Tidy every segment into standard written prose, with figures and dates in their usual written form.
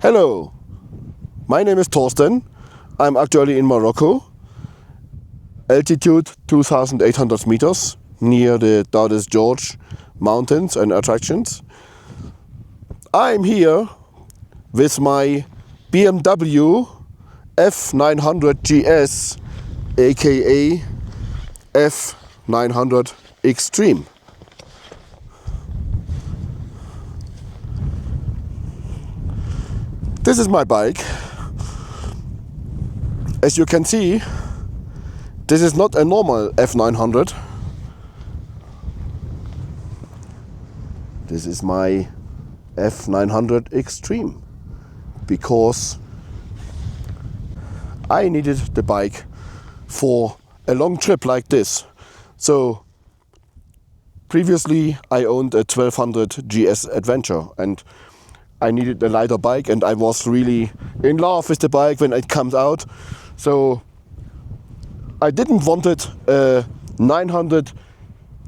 Hello, my name is Thorsten. I'm actually in Morocco. Altitude 2,800 meters near the Dardes George mountains and attractions. I'm here with my BMW F900GS aka F900 Extreme. This is my bike. As you can see, this is not a normal F900. This is my F900 Extreme because I needed the bike for a long trip like this. So previously I owned a 1200 GS Adventure and I needed a lighter bike, and I was really in love with the bike when it comes out. So I didn't want it a 900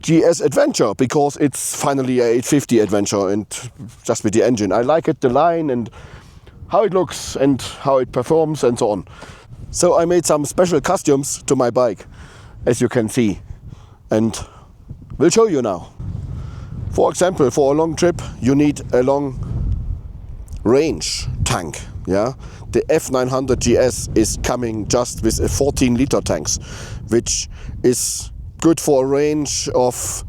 GS Adventure because it's finally a 850 Adventure and just with the engine. I like it, the line and how it looks and how it performs and so on. So I made some special costumes to my bike, as you can see, and we'll show you now. For example, for a long trip you need a long range tank. Yeah, the F900 GS is coming just with a 14-liter tanks, which is good for a range of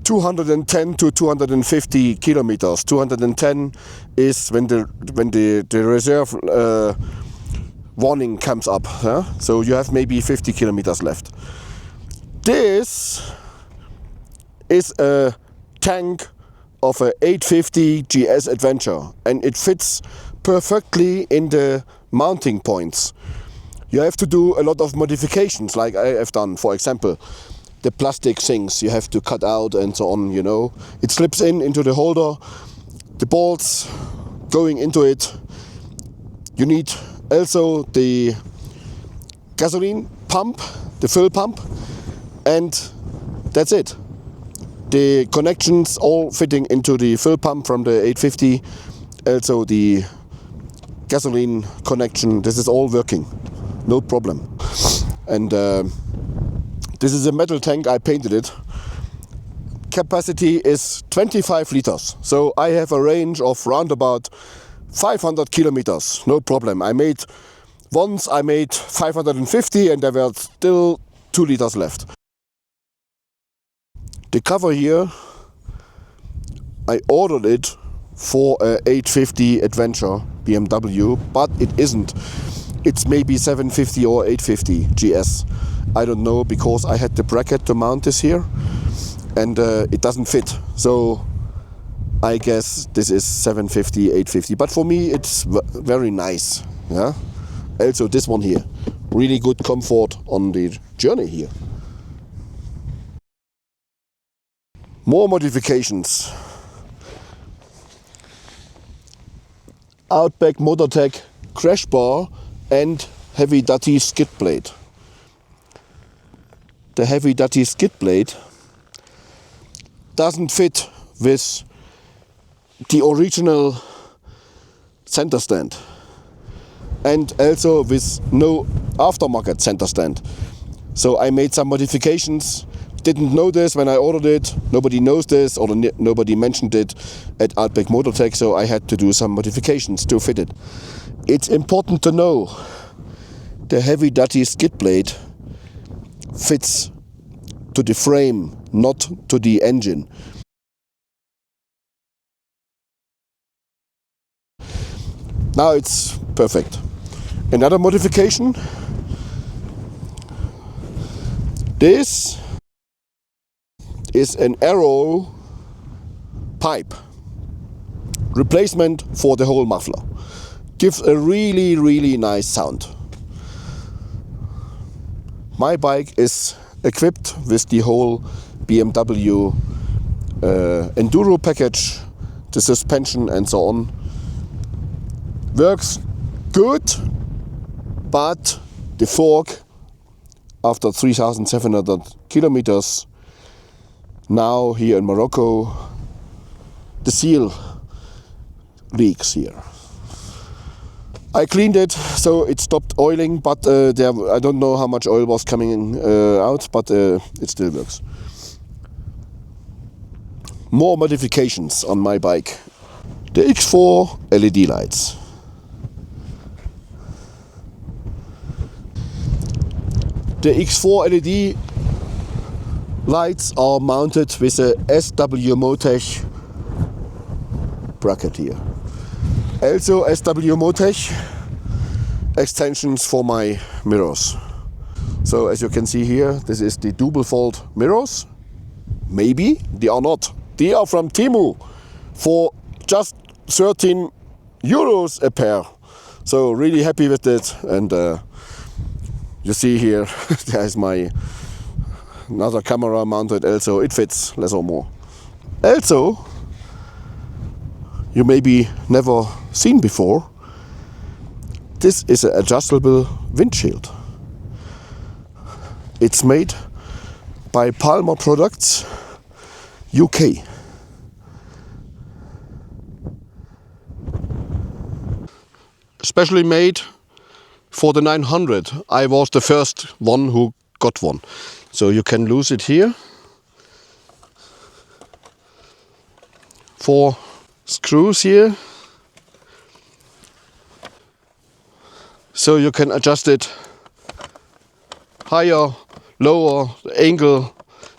210 to 250 kilometers. 210 is when the reserve warning comes up. Yeah? So you have maybe 50 kilometers left. This is a tank of a 850 GS Adventure, and it fits perfectly in the mounting points. You have to do a lot of modifications like I have done. For example, the plastic things you have to cut out and so on, you know. It slips into the holder, the bolts going into it. You need also the gasoline pump, the fill pump, and that's it. The connections all fitting into the fill pump from the 850, also the gasoline connection, this is all working, no problem. And this is a metal tank, I painted it. Capacity is 25 liters, so I have a range of round about 500 kilometers, no problem. Once I made 550 and there were still 2 liters left. The cover here, I ordered it for a 850 Adventure BMW, but it isn't. It's maybe 750 or 850 GS. I don't know, because I had the bracket to mount this here and it doesn't fit. So I guess this is 750, 850. But for me it's very nice. Yeah. Also this one here, really good comfort on the journey here. More modifications. Outback Motortek crash bar and heavy duty skid plate. The heavy duty skid plate doesn't fit with the original center stand and also with no aftermarket center stand. So I made some modifications. Didn't know this when I ordered it. Nobody knows this, or nobody mentioned it at Outback Motortek, so I had to do some modifications to fit it. It's important to know the heavy duty skid plate fits to the frame, not to the engine. Now it's perfect. Another modification. This is an arrow pipe replacement for the whole muffler. Gives a really, really nice sound. My bike is equipped with the whole BMW Enduro package, the suspension and so on. Works good, but the fork after 3,700 kilometers now here in Morocco, the seal leaks here. I cleaned it, so it stopped oiling, but I don't know how much oil was coming out, but it still works. More modifications on my bike. The X4 LED lights. The X4 LED lights are mounted with a SW Motech bracket here. Also SW Motech extensions for my mirrors. So as you can see here, this is the double fold mirrors. Maybe, they are not. They are from TEMU for just 13 euros a pair. So really happy with it. And you see here, there's my another camera mounted also. It fits less or more. Also, you maybe never seen before, this is an adjustable windshield. It's made by Palmer Products, UK. Specially made for the 900. I was the first one who got one. So you can lose it here. 4 screws here. So you can adjust it higher, lower, angle,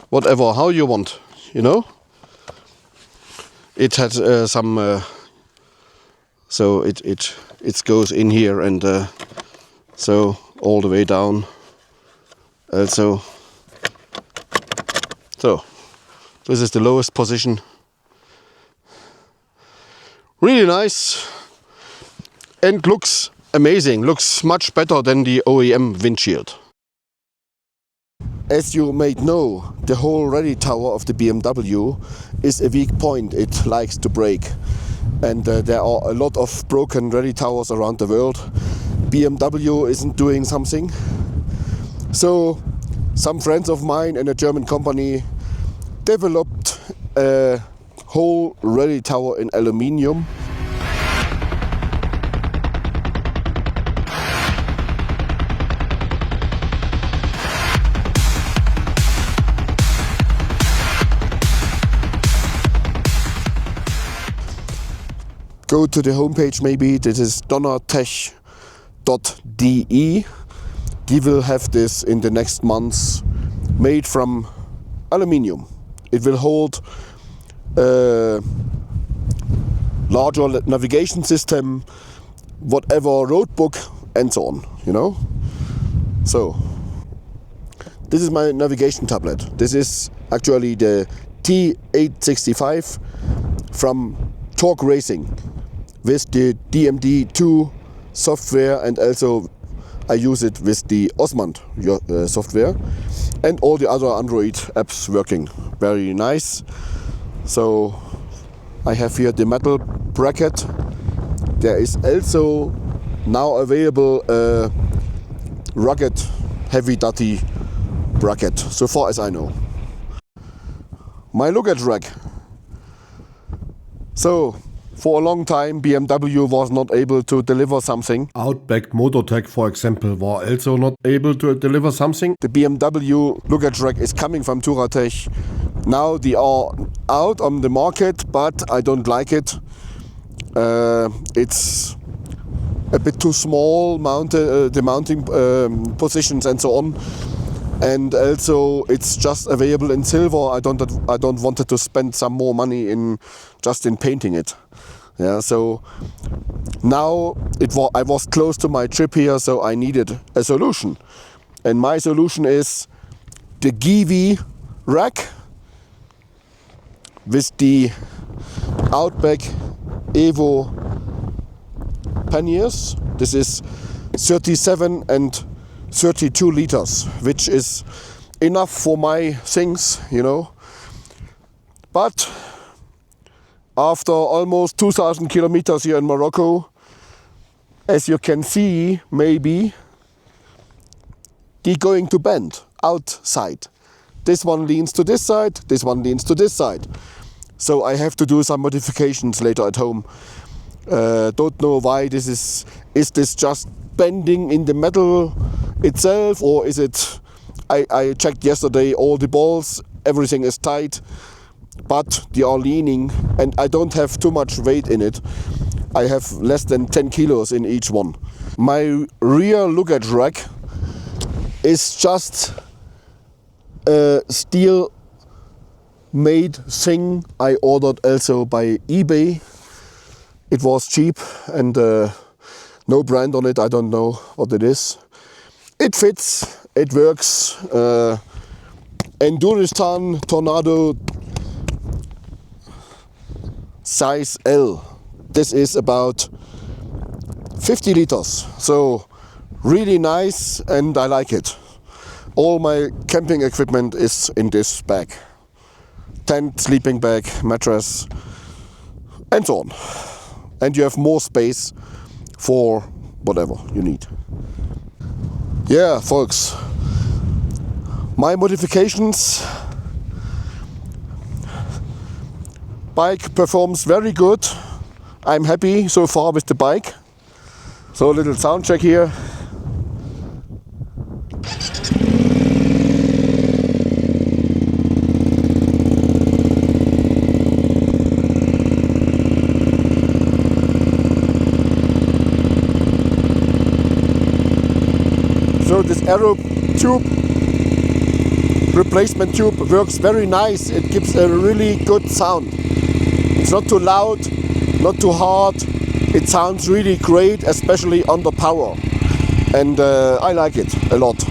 whatever, how you want, you know. It had some, so it goes in here and so all the way down. Also, so this is the lowest position. Really nice and looks amazing, looks much better than the OEM windshield. As you may know, the whole rally tower of the BMW is a weak point. It likes to break. And there are a lot of broken rally towers around the world. BMW isn't doing something. So some friends of mine in a German company developed a whole rally tower in aluminium. Go to the homepage maybe, this is donnertech.de. They will have this in the next months, made from aluminium. It will hold a larger navigation system, whatever road book and so on, you know. So, this is my navigation tablet. This is actually the T865 from Torque Racing with the DMD2 software, and also I use it with the Osmand software and all the other Android apps working. Very nice. So I have here the metal bracket. There is also now available a rugged heavy duty bracket, so far as I know. My luggage rack. So, for a long time BMW was not able to deliver something. Outback Motortek, for example, was also not able to deliver something. The BMW luggage rack is coming from Touratech. Now they are out on the market, but I don't like it. It's a bit too small, the mounting positions and so on. And also it's just available in silver. I don't want to spend some more money in painting it. Yeah, so now I was close to my trip here, so I needed a solution. And my solution is the GIVI rack with the Outback Evo Panniers. This is 37 and 32 liters, which is enough for my things, you know. But after almost 2,000 kilometers here in Morocco, as you can see, maybe they're going to bend outside. This one leans to this side, this one leans to this side. So I have to do some modifications later at home. Don't know why this is this just bending in the metal itself, or is it, I checked yesterday all the balls, everything is tight, but they are leaning and I don't have too much weight in it. I have less than 10 kilos in each one. My rear luggage rack is just a steel made thing I ordered also by eBay. It was cheap and no brand on it, I don't know what it is. It fits, it works. Enduristan Tornado size L. This is about 50 liters, so really nice and I like it. All my camping equipment is in this bag. Tent, sleeping bag, mattress and so on. And you have more space for whatever you need. Yeah, folks, my modifications. Bike performs very good. I'm happy so far with the bike. So a little sound check here. So this aero tube, replacement tube, works very nice. It gives a really good sound. It's not too loud, not too hard. It sounds really great, especially under power. And I like it a lot.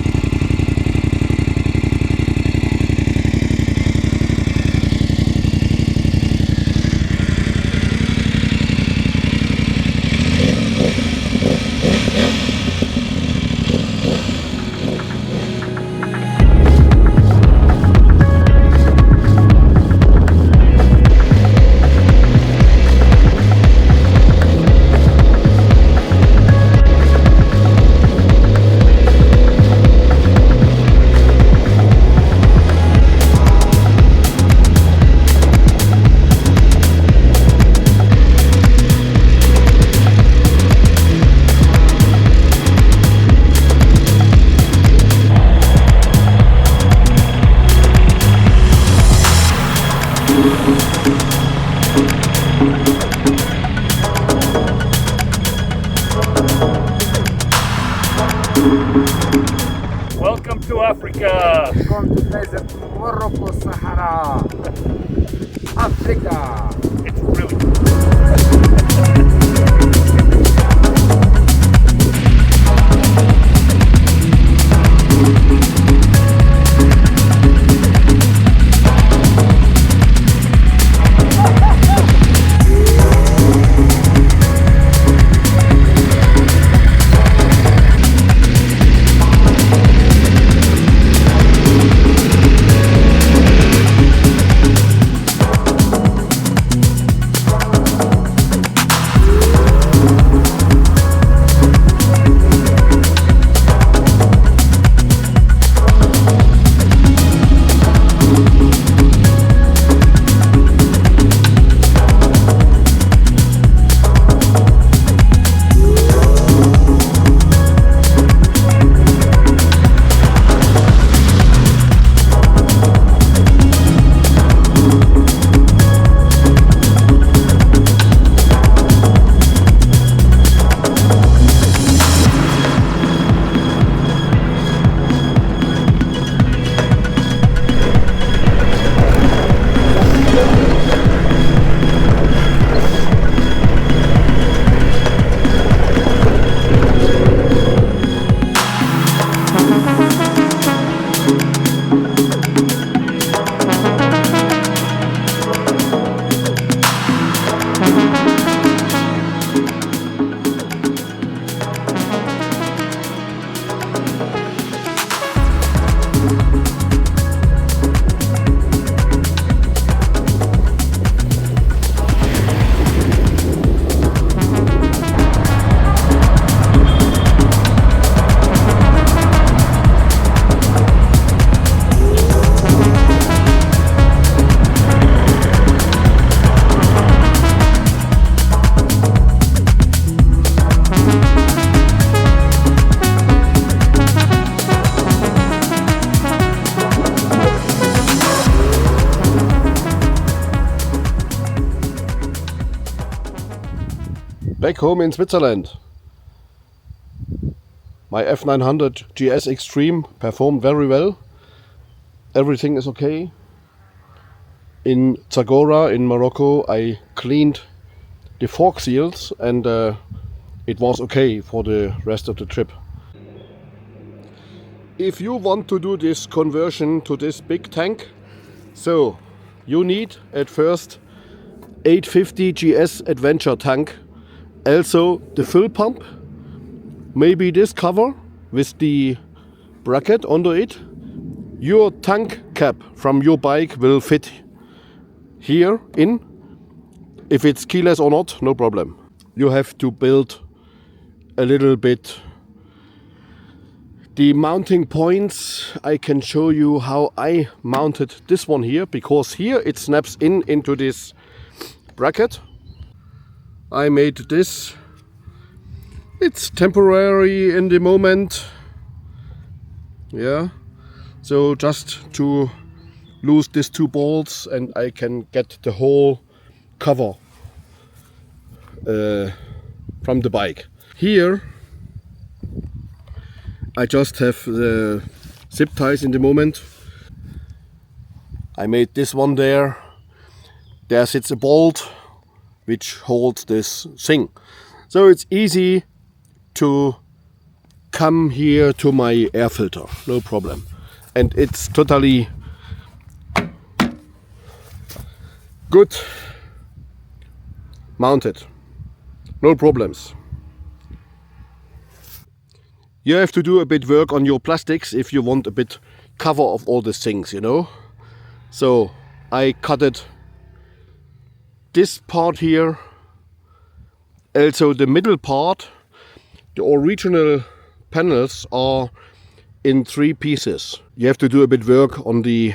Welcome to Africa. Welcome to desert Morocco, Sahara, Africa. It's really cool. Back home in Switzerland. My F900GS Extreme performed very well. Everything is okay. In Zagora in Morocco I cleaned the fork seals and it was okay for the rest of the trip. If you want to do this conversion to this big tank, so you need at first 850 GS Adventure tank, also the fill pump, maybe this cover with the bracket under it. Your tank cap from your bike will fit here in. If it's keyless or not, no problem. You have to build a little bit the mounting points. I can show you how I mounted this one here, because here it snaps into this bracket. I made this. It's temporary in the moment. Yeah. So just to lose these two bolts and I can get the whole cover from the bike. Here I just have the zip ties in the moment. I made this one there. There sits a bolt which holds this thing. So it's easy to come here to my air filter, no problem. And it's totally good mounted, no problems. You have to do a bit work on your plastics if you want a bit cover of all these things, you know. So I cutted this part here, also the middle part. The original panels are in 3 pieces. You have to do a bit work on the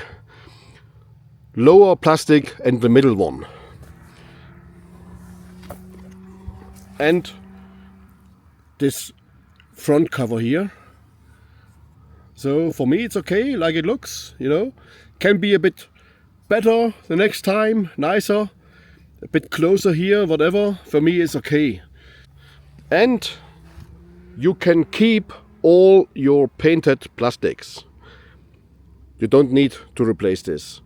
lower plastic and the middle one. And this front cover here. So for me it's okay, like it looks, you know. Can be a bit better the next time, nicer, a bit closer here, whatever. For me it's okay. And you can keep all your painted plastics. You don't need to replace this.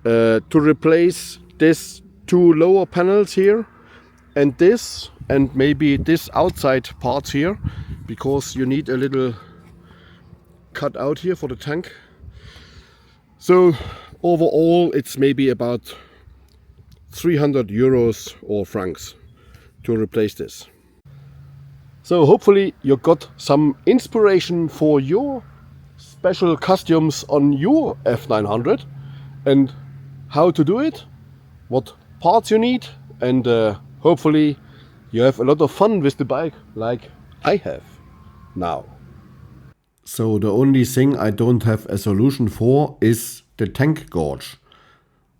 To replace this 2 lower panels here and this, and maybe this outside parts here, because you need a little cut out here for the tank. So overall it's maybe about 300 euros or francs to replace this. So hopefully you got some inspiration for your special costumes on your F900 and how to do it, what parts you need, and hopefully you have a lot of fun with the bike like I have now. So the only thing I don't have a solution for is the tank gauge.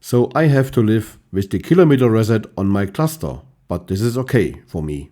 So I have to live with the kilometer reset on my cluster, but this is okay for me.